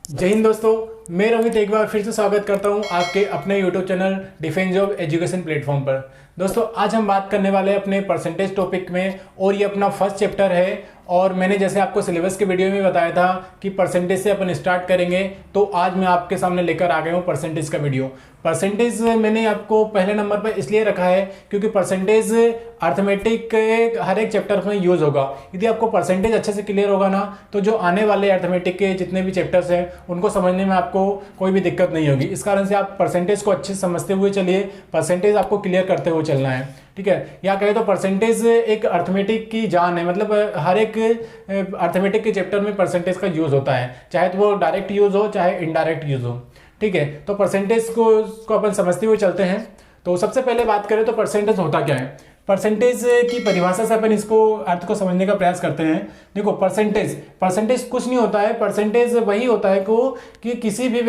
जय हिंद दोस्तों, मैं रोहित एक बार फिर से स्वागत करता हूं आपके अपने YouTube channel defence job education platform पर। दोस्तों आज हम बात करने वाले हैं अपने परसेंटेज टॉपिक में और ये अपना फर्स्ट चैप्टर है। और मैंने जैसे आपको सिलेबस के वीडियो में बताया था कि परसेंटेज से अपन स्टार्ट करेंगे, तो आज मैं आपके सामने लेकर आ गया हूँ परसेंटेज का वीडियो। परसेंटेज मैंने आपको पहले नंबर पर इसलिए रखा है क्योंकि परसेंटेज अर्थमेटिक के हर एक चैप्टर में यूज होगा। यदि आपको परसेंटेज अच्छे से क्लियर होगा ना, तो जो आने वाले अर्थमेटिक के जितने भी चैप्टर्स हैं उनको समझने में आपको कोई भी दिक्कत नहीं होगी। इस कारण से आप परसेंटेज को अच्छे से समझते हुए चलिए, परसेंटेज आपको क्लियर करते हुए चलना है, ठीक है। या कहे तो परसेंटेज एक अर्थमेटिक की जान है, मतलब हर एक अर्थमेटिक के चैप्टर में परसेंटेज का यूज होता है, चाहे तो वो डायरेक्ट यूज हो चाहे इनडायरेक्ट यूज हो, ठीक है। तो परसेंटेज को अपन समझते हुए चलते हैं। तो सबसे पहले बात करें तो परसेंटेज होता क्या है। परसेंटेज की परिभाषा से अपन इसको अर्थ को समझने का प्रयास करते हैं। देखो परसेंटेज कुछ नहीं होता है। परसेंटेज वही होता है कि किसी भी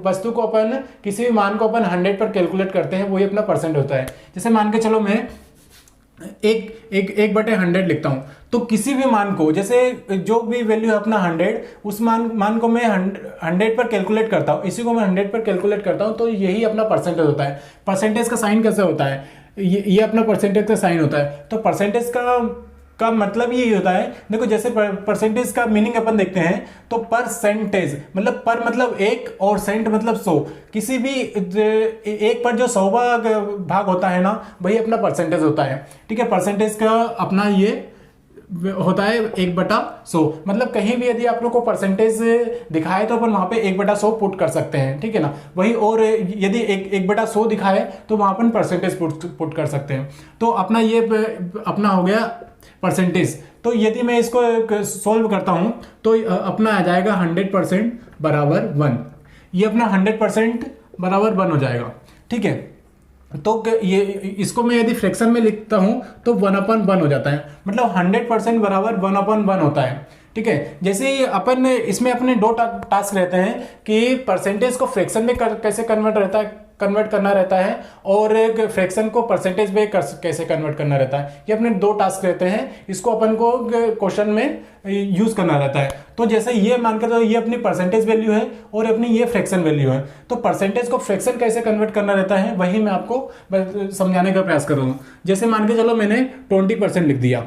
वस्तु को अपन, किसी भी मान को अपन 100 पर कैलकुलेट करते हैं, वही अपना परसेंट होता है। जैसे मान के चलो मैं एक बटे 100 लिखता हूं, तो किसी भी मान को, जैसे जो भी वैल्यू है अपना 100, उस मान को मैं 100 पर कैलकुलेट करता हूं, इसी को मैं 100 पर कैलकुलेट करता हूं, तो यही अपना परसेंटेज होता है। परसेंटेज का साइन कैसे होता है, ये अपना परसेंटेज का साइन होता है। तो परसेंटेज का मतलब यही होता है। देखो जैसे परसेंटेज का मीनिंग अपन देखते हैं, तो परसेंटेज मतलब पर मतलब एक और सेंट मतलब 100। किसी भी एक पर जो 100वां भाग होता है ना, वही अपना परसेंटेज होता है, ठीक है। परसेंटेज का अपना ये होता है 1/100। मतलब कहीं भी यदि आप लोग को परसेंटेज दिखाए तो अपन वहां पे 1/100 पुट कर सकते हैं, ठीक है ना। वही और यदि 1/100 दिखाए तो वहां अपन परसेंटेज पुट कर सकते हैं। तो अपना ये अपना हो गया परसेंटेज। तो यदि मैं इसको सोल्व करता हूं तो अपना आ जाएगा 100% बराबर 1। ये अपना 100% बराबर 1 हो जाएगा, ठीक है। तो ये इसको मैं यदि फ्रैक्शन में लिखता हूं तो 1/1 हो जाता है, मतलब 100% बराबर 1/1 होता है, ठीक है। जैसे ही अपन इसमें अपने दो टास्क रहते हैं कि परसेंटेज को फ्रैक्शन में कैसे कन्वर्ट करना रहता है, और एक फ्रैक्शन को परसेंटेज में कैसे कन्वर्ट करना रहता है। ये अपने दो टास्क रहते हैं, इसको अपन को क्वेश्चन में यूज करना रहता है। तो जैसे ये मानकर तो ये अपनी परसेंटेज वैल्यू है और अपनी ये फ्रैक्शन वैल्यू है, तो परसेंटेज को फ्रैक्शन कैसे कन्वर्ट करना रहता है वही मैं आपको समझाने का प्रयास कर रहा हूँ। जैसे मान के चलो मैंने 20% लिख दिया,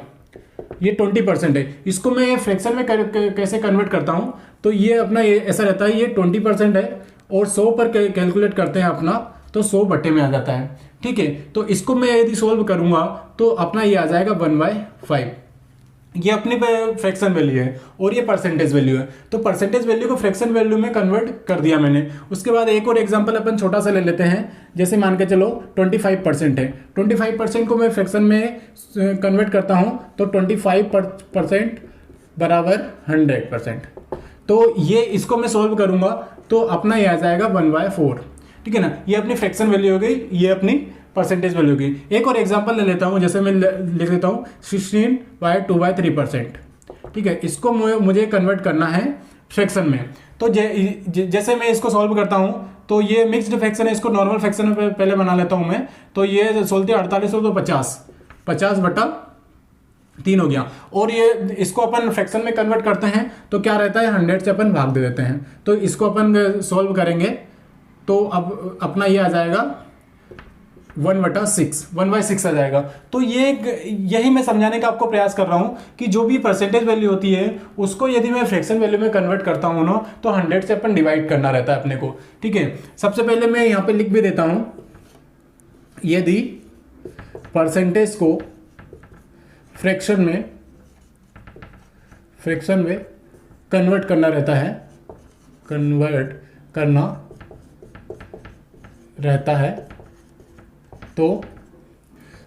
ये 20% है, इसको मैं फ्रैक्शन में कैसे कन्वर्ट करता हूं, तो ये अपना ये ऐसा रहता है, ये 20% है और 100 पर कैलकुलेट करते हैं अपना, तो 100 बटे में आ जाता है, ठीक है। तो इसको मैं यदि सोल्व करूंगा तो अपना ये आ जाएगा 1/5। ये अपनी फ्रैक्शन वैल्यू है और ये परसेंटेज वैल्यू है। तो परसेंटेज वैल्यू को फ्रैक्शन वैल्यू में कन्वर्ट कर दिया मैंने। उसके बाद एक और एग्जांपल अपन छोटा सा ले लेते हैं। जैसे मान के चलो 25% है, 25% को मैं फ्रैक्शन में कन्वर्ट करता हूं, तो 25% बराबर 100%। तो ये इसको मैं सोल्व करूंगा तो अपना ये आ जाएगा 1/4, ठीक है ना। ये अपनी फ्रैक्शन वैल्यू हो गई, ये अपनी परसेंटेज वैल्यू होगी। एक और एग्जांपल ले लेता हूं, जैसे मैं लिख देता हूं 16/2/3%, ठीक है। इसको मुझे कन्वर्ट करना है फ्रैक्शन में। तो जैसे मैं इसको सॉल्व करता हूं, तो ये मिक्स्ड फ्रैक्शन है, इसको नॉर्मल फ्रैक्शन में पहले बना लेता हूं मैं। तो ये सोलते 48 हो तो 50/3 हो गया। और ये इसको अपन फ्रैक्शन में कन्वर्ट करते हैं तो क्या रहता है, 100 से अपन भाग दे देते हैं। तो इसको अपन सॉल्व करेंगे तो अब अपना ये आ जाएगा 1/6 आ जाएगा। तो यही मैं समझाने का आपको प्रयास कर रहा हूं कि जो भी परसेंटेज वैल्यू होती है उसको यदि मैं फ्रैक्शन वैल्यू में कन्वर्ट करता हूं ना, तो 100 से अपन डिवाइड करना रहता है अपने को, ठीक है। सबसे पहले मैं यहां पे लिख भी देता हूं, यदि परसेंटेज को फ्रैक्शन में कन्वर्ट करना रहता है तो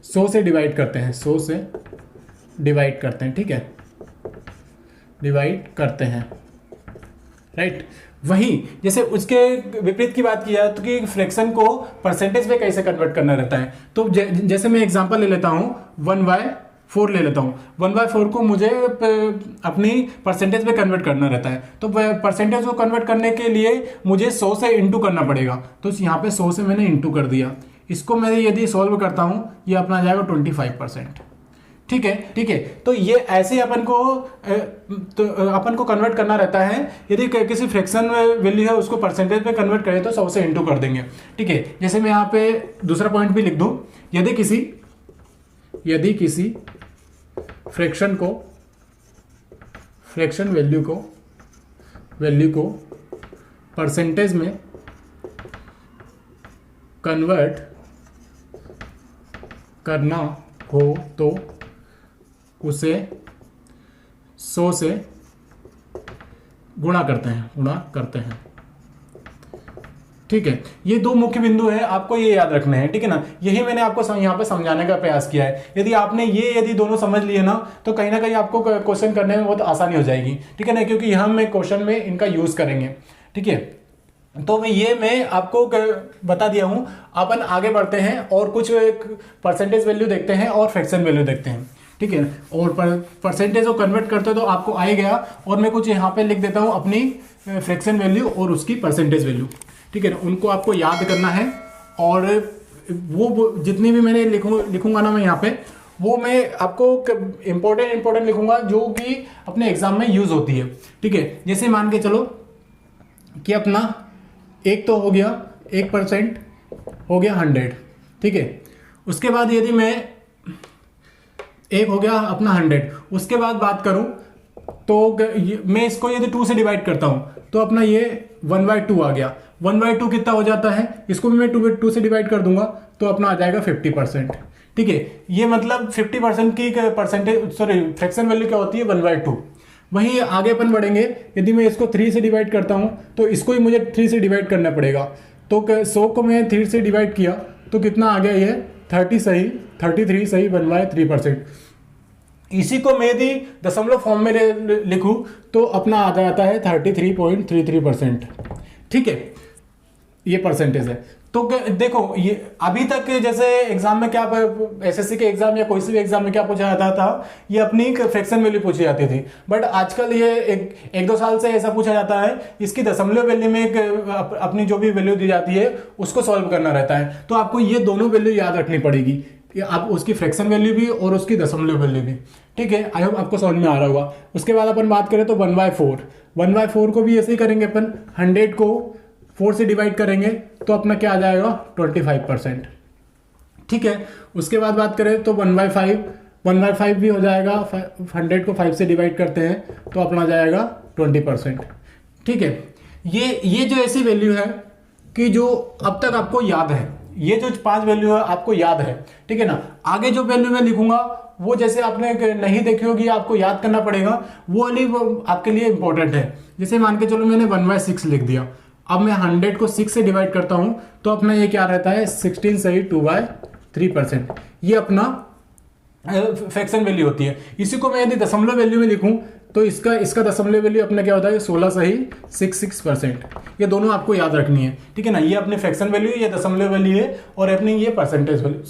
100 से डिवाइड करते हैं, 100 से डिवाइड करते हैं, ठीक है, डिवाइड करते हैं, राइट। वही जैसे उसके विपरीत की बात किया तो कि फ्रैक्शन को परसेंटेज में कैसे कन्वर्ट करना रहता है। तो जैसे मैं एग्जांपल ले लेता हूं, 1/4 ले लेता हूं। 1/4 को मुझे अपनी परसेंटेज में कन्वर्ट करना रहता है। तो परसेंटेज को कन्वर्ट करने के लिए मुझे 100 से इंटू करना पड़ेगा। तो यहाँ पे 100 से मैंने इंटू कर दिया। इसको मैं यदि सॉल्व करता हूँ, ये अपना आ जाएगा 25%, ठीक है। तो ये ऐसे अपन को कन्वर्ट करना रहता है। यदि किसी फ्रैक्शन वैल्यू है उसको परसेंटेज पे कन्वर्ट करें तो 100 से इंटू कर देंगे, ठीक है। जैसे मैं यहाँ पे दूसरा पॉइंट भी लिख दूं, यदि किसी फ्रैक्शन वैल्यू को परसेंटेज में कन्वर्ट करना हो तो उसे 100 से गुणा करते हैं, ठीक है। ये दो मुख्य बिंदु है, आपको ये याद रखने हैं, ठीक है ना। यही मैंने आपको यहाँ पे समझाने का प्रयास किया है। यदि आपने यदि दोनों समझ लिए ना तो कहीं ना कहीं आपको क्वेश्चन करने में बहुत आसानी हो जाएगी, ठीक है ना, क्योंकि यहाँ मैं क्वेश्चन में इनका यूज करेंगे, ठीक है। तो मैं आपको बता दिया हूं। अपन आगे बढ़ते हैं और कुछ परसेंटेज वैल्यू देखते हैं और फ्रैक्शन वैल्यू देखते हैं, ठीक है। और परसेंटेज को कन्वर्ट करते तो आपको आ ही गया, और मैं कुछ यहाँ पे लिख देता हूं अपनी फ्रैक्शन वैल्यू और उसकी परसेंटेज वैल्यू, ठीक है ना। उनको आपको याद करना है, और वो जितनी भी मैंने लिखूंगा ना मैं यहाँ पे, वो मैं आपको इंपॉर्टेंट लिखूंगा जो कि अपने एग्जाम में यूज होती है, ठीक है। जैसे मान के चलो कि अपना एक तो हो गया 1% हो गया 100, ठीक है। उसके बाद यदि मैं एक हो गया अपना 100, उसके बाद बात करूं तो मैं इसको यदि 2 से डिवाइड करता हूं तो अपना ये 1/2 आ गया। 1/2 कितना हो जाता है, इसको भी मैं 2 से डिवाइड कर दूंगा तो अपना आ जाएगा 50%, ठीक है। ये मतलब 50% की फ्रैक्शन वैल्यू क्या होती है, 1/2। वहीं आगे अपन बढ़ेंगे, यदि मैं इसको 3 से डिवाइड करता हूं तो इसको ही मुझे 3 से डिवाइड करना पड़ेगा। तो 100 को मैं 3 से डिवाइड किया तो कितना आ गया, ये 33 सही 1/3%। इसी को मैं यदि दशमलव फॉर्म में लिखूं तो अपना आ जाता है 33.33%, ठीक है। ये परसेंटेज है। तो देखो, ये अभी तक जैसे एग्जाम में क्या, एसएससी के एग्जाम या कोई से भी एग्जाम में क्या पूछा जाता था, ये अपनी फ्रैक्शन वैल्यू पूछी जाती थी। बट आजकल ये एक दो साल से ऐसा पूछा जाता है, इसकी दशमलव वैल्यू में अपनी जो भी वैल्यू दी जाती है उसको सॉल्व करना रहता है। तो आपको ये दोनों वैल्यू याद रखनी पड़ेगी, आप उसकी फ्रैक्शन वैल्यू भी और उसकी दशमलव वैल्यू भी, ठीक है। आई होप आपको समझ में आ रहा होगा। उसके बाद अपन बात करें तो 1/4 को भी ऐसे ही करेंगे अपन। 100 को 4 से डिवाइड करेंगे तो अपना क्या आ जाएगा, 25%, ठीक है। उसके बाद बात करें तो 1/5 भी हो जाएगा। 100 को 5 से डिवाइड करते हैं तो अपना जाएगा 20%, ठीक है। ये जो ऐसी वैल्यू है कि जो अब तक आपको याद है, ये जो 5 वैल्यू है आपको याद है, ठीक है ना। आगे जो वैल्यू मैं लिखूंगा वो जैसे आपने नहीं देखी होगी, आपको याद करना पड़ेगा, वो वाली आपके लिए इंपॉर्टेंट है। जैसे मान के चलो मैंने 1/6 लिख दिया, अब मैं 100 को 6 से डिवाइड करता हूं तो अपना ये क्या रहता है, 16 सही 2/3%। ये अपना फ्रैक्शन वैल्यू होती है। इसी को मैं यदि दशमलव वैल्यू में लिखूं तो इसका दशमलव वैल्यू अपना क्या होता है, 16 सही 66%। ये दोनों आपको याद रखनी है, ठीक है ना। ये अपनी फ्रैक्शन वैल्यू, ये दशमलव वैल्यू है, और अपनी ये परसेंटेज वैल्यू,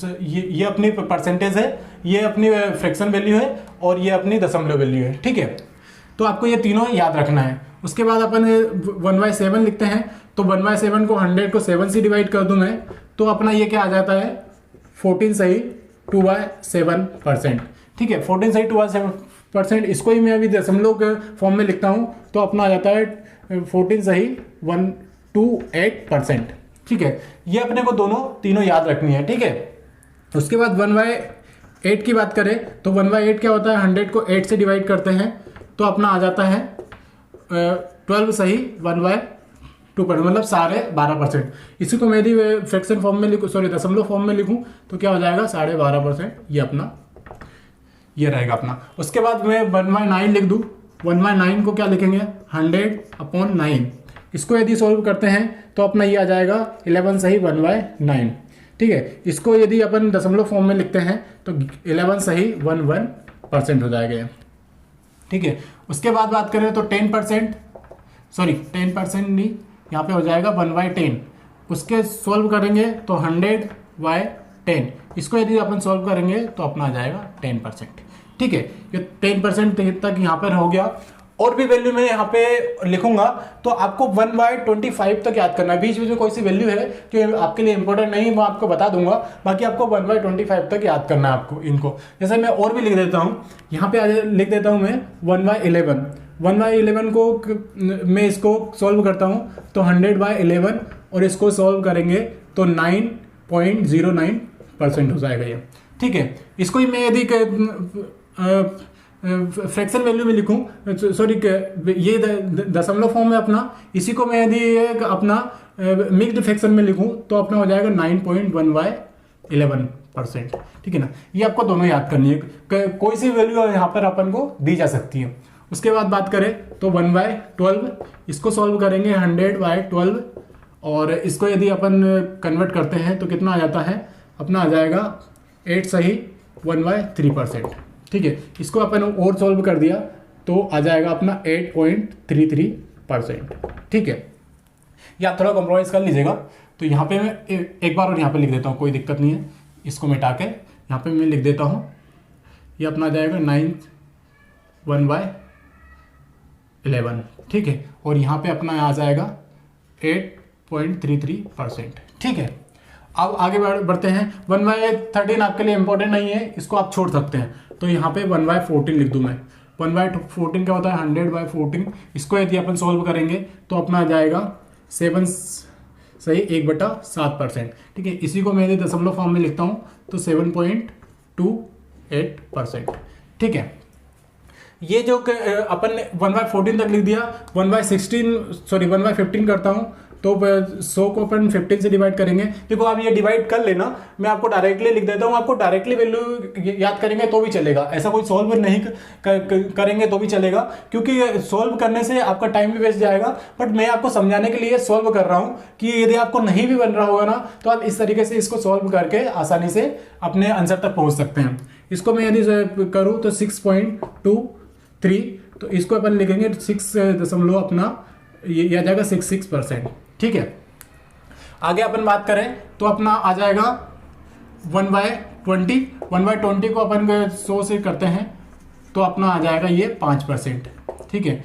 ये अपनी परसेंटेज है, ये अपनी फ्रैक्शन वैल्यू है, और ये अपनी दशमलव वैल्यू है, ठीक है। तो आपको ये तीनों याद रखना है। उसके बाद अपन 1/7 लिखते हैं, तो 1/7 को 100 को 7 से डिवाइड कर दूं मैं तो अपना ये क्या आ जाता है, 14 सही 2/7%, ठीक है। 14 सही 2/7%। इसको ही मैं अभी दशमलव के फॉर्म में लिखता हूं तो अपना आ जाता है 14 सही 128%, ठीक है। ये अपने को तीनों याद रखनी है, ठीक है। उसके बाद 1/8 की बात करें तो 1/8 क्या होता है, 100 को 8 से डिवाइड करते हैं तो अपना आ जाता है 12 सही 1/2%, मतलब 12.5%। इसी को मैं यदि फ्रैक्शन फॉर्म में लिखूं, दशमलव फॉर्म में लिखूं तो क्या हो जाएगा, 12.5%। ये रहेगा अपना। उसके बाद मैं 1/9 लिख दूं। 1/9 को क्या लिखेंगे, 100/9। इसको यदि सोल्व करते हैं तो अपना ये आ जाएगा 11 सही 1/9, ठीक है। इसको यदि अपन दशमलव फॉर्म में लिखते हैं तो 11 सही 11% हो जाएगा, ठीक है। उसके बाद बात करें तो 10% नहीं, यहाँ पे हो जाएगा 1/10। उसके सोल्व करेंगे तो 100/10। इसको यदि अपन सोल्व करेंगे तो अपना आ जाएगा 10%, ठीक है। ये 10% तक यहाँ पर हो गया। और भी वैल्यू मैं यहाँ पे लिखूंगा, तो आपको 1/25 तक याद करना है। बीच बीच में कोई सी वैल्यू है जो आपके लिए इंपॉर्टेंट नहीं, वो आपको बता दूंगा, बाकी आपको 1/25 तक याद करना है आपको इनको। जैसे मैं और भी लिख देता हूँ, यहाँ पे लिख देता हूँ मैं 1/11। 1/11 को मैं इसको सॉल्व करता हूँ तो 100/11, और इसको सॉल्व करेंगे तो 9.09% हो जाएगा ये। ठीक है, इसको ही मैं यदि फ्रैक्शन वैल्यू में लिखूं, सॉरी ये दशमलव फॉर्म में अपना, इसी को मैं यदि अपना मिक्स्ड फ्रैक्शन में लिखूं तो अपना हो जाएगा 9.1/11%। ठीक है ना, ये आपको दोनों याद करनी है, कोई सी वैल्यू यहाँ पर अपन को दी जा सकती है। उसके बाद बात करें तो 1/12, इसको सॉल्व करेंगे 100/12, और इसको यदि अपन कन्वर्ट करते हैं तो कितना आ जाता है, अपना आ जाएगा 8 सही 1/3%। ठीक है, इसको अपन और सॉल्व कर दिया तो आ जाएगा अपना 8.33%। ठीक है, या आप थोड़ा कॉम्प्रोमाइज़ कर लीजिएगा। तो यहाँ पे मैं एक बार और यहाँ पे लिख देता हूँ, कोई दिक्कत नहीं है, इसको मिटा के यहाँ पे मैं लिख देता हूँ, ये अपना आ जाएगा 9/1/11। ठीक है, और यहाँ पे अपना आ जाएगा 8.33%। ठीक है, अब आगे बढ़ते हैं। 1/13 आपके लिए इंपॉर्टेंट नहीं है, इसको आप छोड़ सकते हैं, तो यहाँ पे 1/14 लिख दूं मैं। 1/14 क्या होता है, 100/14। इसको यदि अपन सॉल्व करेंगे तो अपना आ जाएगा 7 सही 1/7%। ठीक है, इसी को मैं यदि दशमलव फॉर्म में लिखता हूँ तो 7.28%। ठीक है, ये जो अपन 1/14 तक लिख दिया, 1/15 करता हूँ तो 100 को अपन 15 से डिवाइड करेंगे। देखो आप ये डिवाइड कर लेना, मैं आपको डायरेक्टली लिख देता हूँ, आपको डायरेक्टली वैल्यू याद करेंगे तो भी चलेगा, ऐसा कोई सॉल्व नहीं करेंगे तो भी चलेगा, क्योंकि सॉल्व करने से आपका टाइम भी वेस्ट जाएगा। बट मैं आपको समझाने के लिए सॉल्व कर रहा हूँ कि यदि आपको नहीं भी बन रहा होगा ना, तो आप इस तरीके से इसको सॉल्व करके आसानी से अपने आंसर तक पहुँच सकते हैं। इसको मैं यदि करूँ तो 6.23, तो इसको अपन लिखेंगे 6 दशमलव अपना ये आ जाएगा 66%। ठीक है, आगे अपन बात करें तो अपना आ जाएगा 1/20। 1/20 को अपन 100 से करते हैं तो अपना आ जाएगा ये 5%। ठीक है,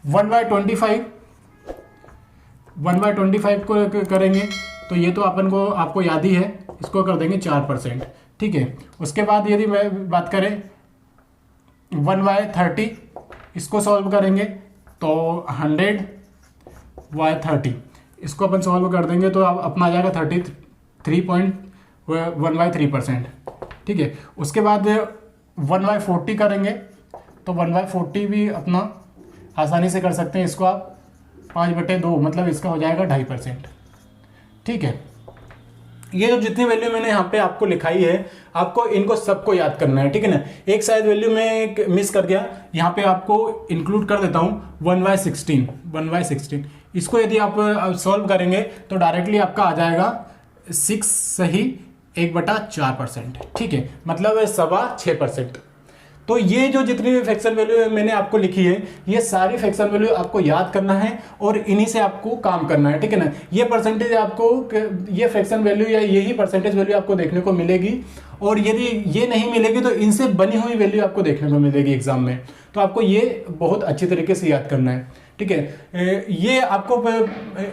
1/25 को करेंगे तो ये तो अपन को आपको याद ही है, इसको कर देंगे 4%। ठीक है, उसके बाद यदि मैं बात करें 1/30, इसको सॉल्व करेंगे तो 100/30, इसको अपन सॉल्व कर देंगे तो अपना आ जाएगा 33.1/3%। ठीक है, उसके बाद 1/40 करेंगे तो 1/40 भी अपना आसानी से कर सकते हैं, इसको आप 5/2 मतलब इसका हो जाएगा 2.5%। ठीक है, ये जो जितनी वैल्यू मैंने यहाँ पे आपको लिखाई है, आपको इनको सबको याद करना है। ठीक है ना, एक शायद वैल्यू में मिस कर गया, यहाँ पे आपको इंक्लूड कर देता हूँ 1/16। इसको यदि आप सॉल्व करेंगे तो डायरेक्टली आपका आ जाएगा 6 सही 1/4%। ठीक है, मतलब 6.25%। तो ये जो जितनी भी फ्रैक्शन वैल्यू मैंने आपको लिखी है, ये सारी फ्रैक्शन वैल्यू आपको याद करना है और इन्हीं से आपको काम करना है। ठीक है ना, ये परसेंटेज आपको, ये फ्रैक्शन वैल्यू या यही परसेंटेज वैल्यू आपको देखने को मिलेगी, और यदि ये नहीं मिलेगी तो इनसे बनी हुई वैल्यू आपको देखने को मिलेगी एग्जाम में। तो आपको ये बहुत अच्छी तरीके से याद करना है। ठीक है, ये आपको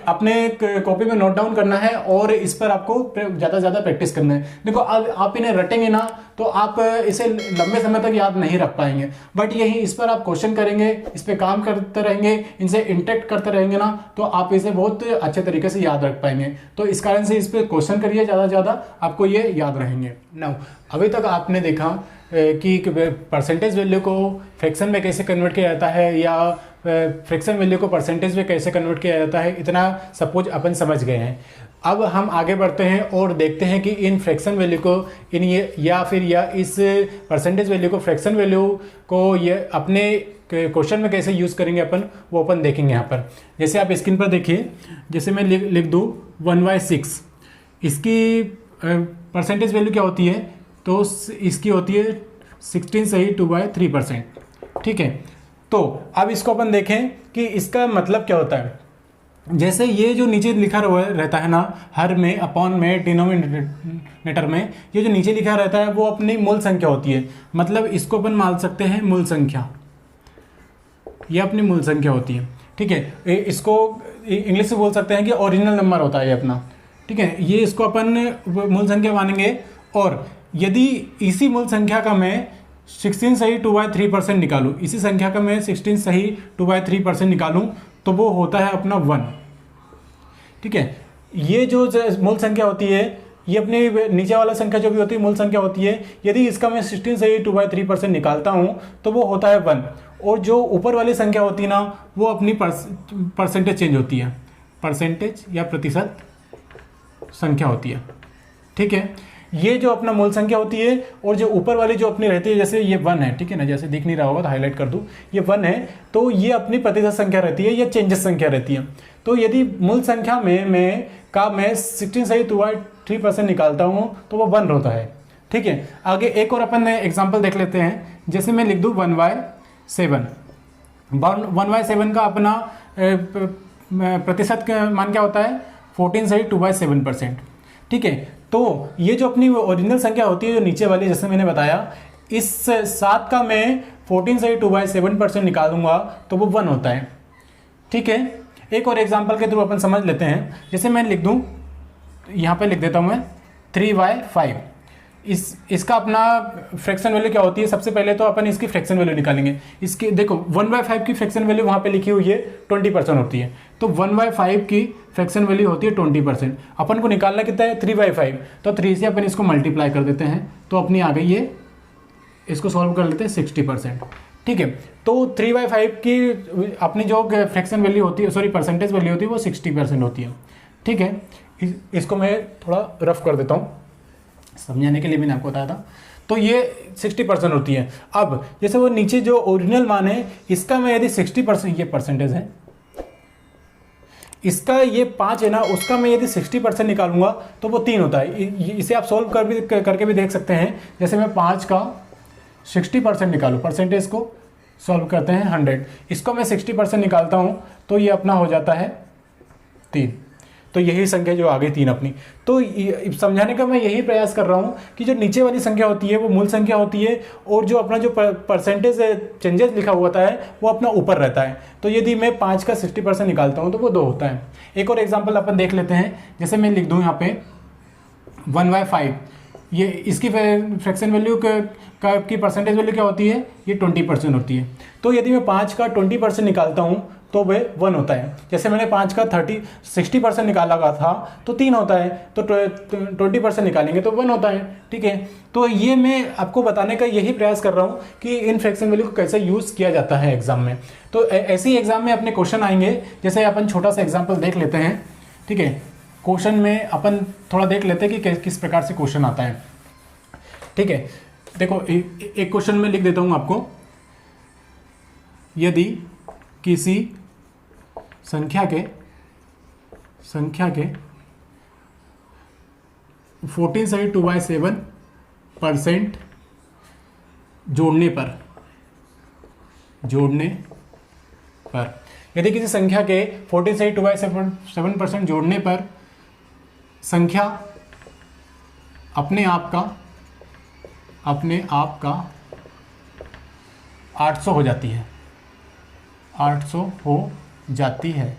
अपने कॉपी में नोट डाउन करना है और इस पर आपको ज़्यादा से ज़्यादा प्रैक्टिस करना है। देखो आप इन्हें रटेंगे ना तो आप इसे लंबे समय तक याद नहीं रख पाएंगे, बट यही इस पर आप क्वेश्चन करेंगे, इस पर काम करते रहेंगे, इनसे इंटरेक्ट करते रहेंगे ना, तो आप इसे बहुत अच्छे तरीके से याद रख पाएंगे। तो इस कारण से इस पर क्वेश्चन करिए ज़्यादा से ज़्यादा, आपको ये याद रहेंगे। नाउ अभी तक आपने देखा कि परसेंटेज वैल्यू को फ्रैक्शन में कैसे कन्वर्ट किया जाता है, या फ्रैक्शन वैल्यू को परसेंटेज में कैसे कन्वर्ट किया जाता है, इतना सपोज अपन समझ गए हैं। अब हम आगे बढ़ते हैं और देखते हैं कि इन फ्रैक्शन वैल्यू को या इस परसेंटेज वैल्यू को फ्रैक्शन वैल्यू को ये अपने क्वेश्चन में कैसे यूज़ करेंगे अपन, वो अपन देखेंगे यहाँ पर। जैसे आप स्क्रीन पर देखिए, जैसे मैं लिख दूँ 1/6, इसकी परसेंटेज वैल्यू क्या होती है, तो इसकी होती है 16 सही 2/3%। ठीक है, तो अब इसको अपन देखें कि इसका मतलब क्या होता है। जैसे ये जो नीचे लिखा रहता है ना, हर में, अपॉन में, डिनोमिनेटर में, ये जो नीचे लिखा रहता है वो अपनी मूल संख्या होती है। मतलब इसको अपन मान सकते हैं मूल संख्या। ये अपनी मूल संख्या होती है, ठीक है। इसको इंग्लिश में बोल सकते हैं कि ओरिजिनल नंबर होता है ये अपना, ठीक है। ये इसको अपन मूल संख्या मानेंगे। और यदि इसी मूल संख्या का मैं 16 सही 2/3% निकालूं, इसी संख्या का मैं 16 सही 2/3% निकालूं, तो वो होता है अपना 1, ठीक है। ये जो मूल संख्या होती है, ये अपनी नीचे वाला संख्या जो भी होती है मूल संख्या होती है, यदि इसका मैं 16 सही 2/3% निकालता हूँ तो वो होता है 1। और जो ऊपर वाली संख्या होती है ना, वो अपनी परसेंटेज चेंज होती है, परसेंटेज या प्रतिशत संख्या होती है, ठीक है। ये जो अपना मूल संख्या होती है और जो ऊपर वाली जो अपनी रहती है, जैसे ये 1 है, ठीक है ना, जैसे दिख नहीं रहा होगा तो हाईलाइट कर दूं, ये 1 है, तो ये अपनी प्रतिशत संख्या रहती है या चेंजेस संख्या रहती है। तो यदि मूल संख्या में मैं 16 सही 2/3% निकालता हूँ तो वो 1 होता है, ठीक है। आगे एक और अपन एग्जाम्पल देख लेते हैं। जैसे मैं लिख दूँ 1/7, 1/7 का अपना प्रतिशत मान क्या होता है, 14 सही 2/7%, ठीक है। तो ये जो अपनी ओरिजिनल संख्या होती है जो नीचे वाली, जैसे मैंने बताया, इस 7 का मैं 14 सही 2/7% निकालूंगा तो वो 1 होता है, ठीक है। एक और एग्जांपल के थ्रू अपन समझ लेते हैं। जैसे मैं लिख दूं, यहाँ पे लिख देता हूँ मैं 3/5। इसका अपना फ्रैक्शन वैल्यू क्या होती है, सबसे पहले तो अपन इसकी फ्रैक्शन वैल्यू निकालेंगे। इसकी देखो 1/5 की फ्रैक्शन वैल्यू वहाँ पे लिखी हुई है 20% होती है, तो 1/5 की फ्रैक्शन वैल्यू होती है 20%। अपन को निकालना कितना है, 3/5, तो 3 से अपन इसको मल्टीप्लाई कर देते हैं तो अपनी आ गई ये, इसको सॉल्व कर लेते हैं 60%, ठीक है। तो 3/5 की अपनी जो फ्रैक्शन वैल्यू होती है, सॉरी परसेंटेज वैल्यू होती है, वो 60% होती है, ठीक है। इसको मैं थोड़ा रफ कर देता हूँ समझाने के लिए, मैंने आपको बताया था। तो ये 60% होती है। अब जैसे वो नीचे जो ओरिजिनल मान है, इसका मैं यदि 60%, ये परसेंटेज है, इसका ये 5 है ना, उसका मैं यदि 60% निकालूंगा तो वो 3 होता है। इसे आप सोल्व करके भी देख सकते हैं। जैसे मैं 5 का 60% निकालूँ, परसेंटेज को सॉल्व करते हैं 100, इसको मैं 60% निकालता हूँ तो ये अपना हो जाता है 3। तो यही संख्या जो आ गई 3 अपनी। तो समझाने का मैं यही प्रयास कर रहा हूँ कि जो नीचे वाली संख्या होती है वो मूल संख्या होती है, और जो अपना जो परसेंटेज चेंजेस लिखा हुआ होता है वो अपना ऊपर रहता है। तो यदि मैं 5 का 60% निकालता हूँ तो वो 2 होता है। एक और एग्जाम्पल अपन देख लेते हैं। जैसे मैं लिख दूँ यहाँ पे 1/5, ये इसकी फ्रैक्शन वैल्यू की परसेंटेज वैल्यू क्या होती है, ये 20% होती है। तो यदि मैं 5 का 20% निकालता हूँ तो वह 1 होता है। जैसे मैंने 5 का 60% निकाला था तो 3 होता है, तो 20% निकालेंगे तो 1 होता है, ठीक है। तो ये मैं आपको बताने का यही प्रयास कर रहा हूँ कि इन फ्रैक्शन वैल्यू को कैसे यूज़ किया जाता है एग्जाम में। तो ऐसे ही एग्जाम में अपने क्वेश्चन आएंगे। जैसे अपन छोटा सा एग्जाम्पल देख लेते हैं, ठीक है। क्वेश्चन में अपन थोड़ा देख लेते हैं कि किस प्रकार से क्वेश्चन आता है, ठीक है। देखो एक क्वेश्चन में लिख देता हूँ आपको। यदि किसी संख्या के 14 सही 2/7% जोड़ने पर यदि किसी संख्या के 14 सही 2/7% जोड़ने पर संख्या अपने आप का 800 हो जाती है, 800 हो जाती है,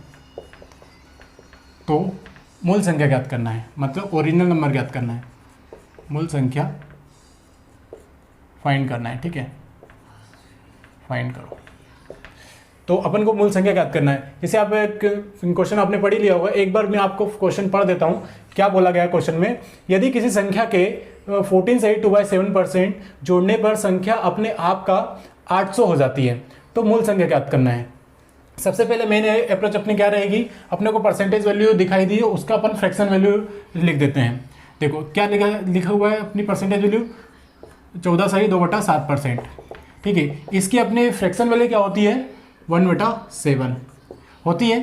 तो मूल संख्या ज्ञात करना है, मतलब ओरिजिनल नंबर ज्ञात करना है, मूल संख्या फाइंड करना है, ठीक है। फाइंड करो, तो अपन को मूल संख्या ज्ञात करना है। जैसे आप क्वेश्चन आपने पढ़ ही लिया होगा, एक बार मैं आपको क्वेश्चन पढ़ देता हूँ। क्या बोला गया क्वेश्चन में, यदि किसी संख्या के 14 सही 2/7% जोड़ने पर संख्या अपने आप का 800 हो जाती है, तो मूल संख्या ज्ञात करना है। सबसे पहले मेन अप्रोच अपनी क्या रहेगी, अपने को परसेंटेज वैल्यू दिखाई दी है, उसका अपन फ्रैक्शन वैल्यू लिख देते हैं। देखो क्या लिखा हुआ है अपनी परसेंटेज वैल्यू, 14 सही 2/7%, ठीक है। इसकी अपनी फ्रैक्शन वैल्यू क्या होती है, 1/7 होती है।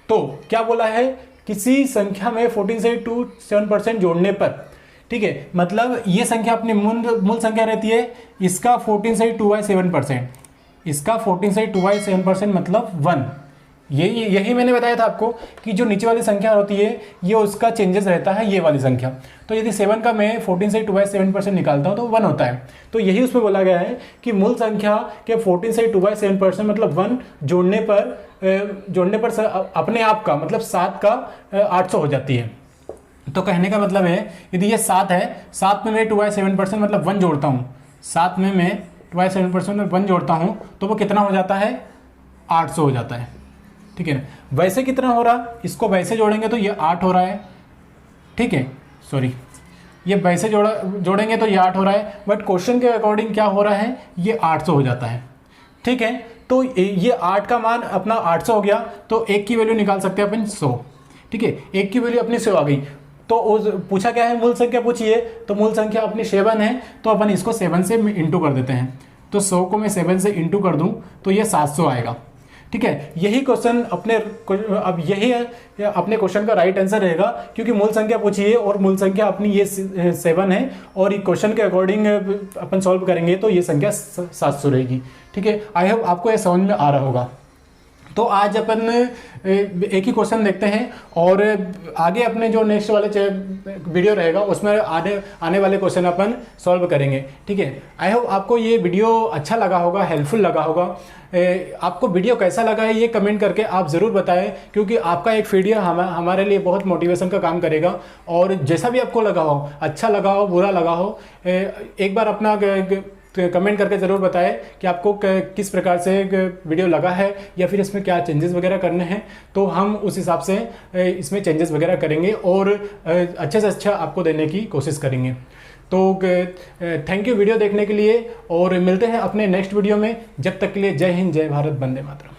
तो क्या बोला है, किसी संख्या में 14 से 7% जोड़ने पर, ठीक है, मतलब ये संख्या अपनी मूल संख्या रहती है, इसका 14 से 2/7%, इसका 14 से 2/7% मतलब 1, यही मैंने बताया था आपको कि जो नीचे वाली संख्या होती है ये उसका चेंजेस रहता है ये वाली संख्या। तो यदि 7 का मैं 14 से 2/7% निकालता हूँ तो 1 होता है। तो यही उसमें बोला गया है कि मूल संख्या के 14 से 2/7% मतलब 1 जोड़ने पर अपने आप का मतलब 7 का 800 हो जाती है। तो कहने का मतलब है यदि ये 7 है, 7 में मैं 2/7% मतलब 1 जोड़ता हूँ, 7 में मैं 2/7% में 1 जोड़ता हूँ तो वो कितना हो जाता है, 800 हो जाता है। ठीक है ना। वैसे कितना हो रहा, इसको वैसे जोड़ेंगे तो ये 8 हो रहा है। ठीक है, सॉरी, ये वैसे जोड़ेंगे तो ये 8 हो रहा है, बट क्वेश्चन के अकॉर्डिंग क्या हो रहा है, ये 800 हो जाता है। ठीक है, तो ये 8 का मान अपना 800 हो गया, तो 1 की वैल्यू निकाल सकते हैं अपन 100। ठीक है, 1 की वैल्यू अपनी 100 आ गई। तो पूछा क्या है, मूल संख्या पूछिए, तो मूल संख्या अपनी 7 है, तो अपन इसको 7 से इंटू कर देते हैं। तो 100 को मैं 7 से इंटू कर दूं तो ये 700 आएगा। ठीक है, यही क्वेश्चन अब यही है अपने क्वेश्चन का राइट आंसर रहेगा, क्योंकि मूल संख्या पूछी है और मूल संख्या अपनी ये 7 है, और ये क्वेश्चन के अकॉर्डिंग अपन सॉल्व करेंगे तो ये संख्या 700 रहेगी। ठीक है, आई होप आपको ये समझ में आ रहा होगा। तो आज अपन एक ही क्वेश्चन देखते हैं और आगे अपने जो नेक्स्ट वाले वीडियो रहेगा उसमें आने वाले क्वेश्चन अपन सॉल्व करेंगे। ठीक है, आई होप आपको ये वीडियो अच्छा लगा होगा, हेल्पफुल लगा होगा। आपको वीडियो कैसा लगा है ये कमेंट करके आप ज़रूर बताएं, क्योंकि आपका एक वीडियो हमारे लिए बहुत मोटिवेशन का काम करेगा। और जैसा भी आपको लगा हो, अच्छा लगा हो, बुरा लगा हो, एक बार अपना कमेंट करके ज़रूर बताएं कि आपको किस प्रकार से वीडियो लगा है या फिर इसमें क्या चेंजेस वगैरह करने हैं। तो हम उस हिसाब से इसमें चेंजेस वगैरह करेंगे और अच्छे से अच्छा आपको देने की कोशिश करेंगे। तो थैंक यू वीडियो देखने के लिए, और मिलते हैं अपने नेक्स्ट वीडियो में। जब तक के लिए जय हिंद, जय भारत, वंदे मातरम।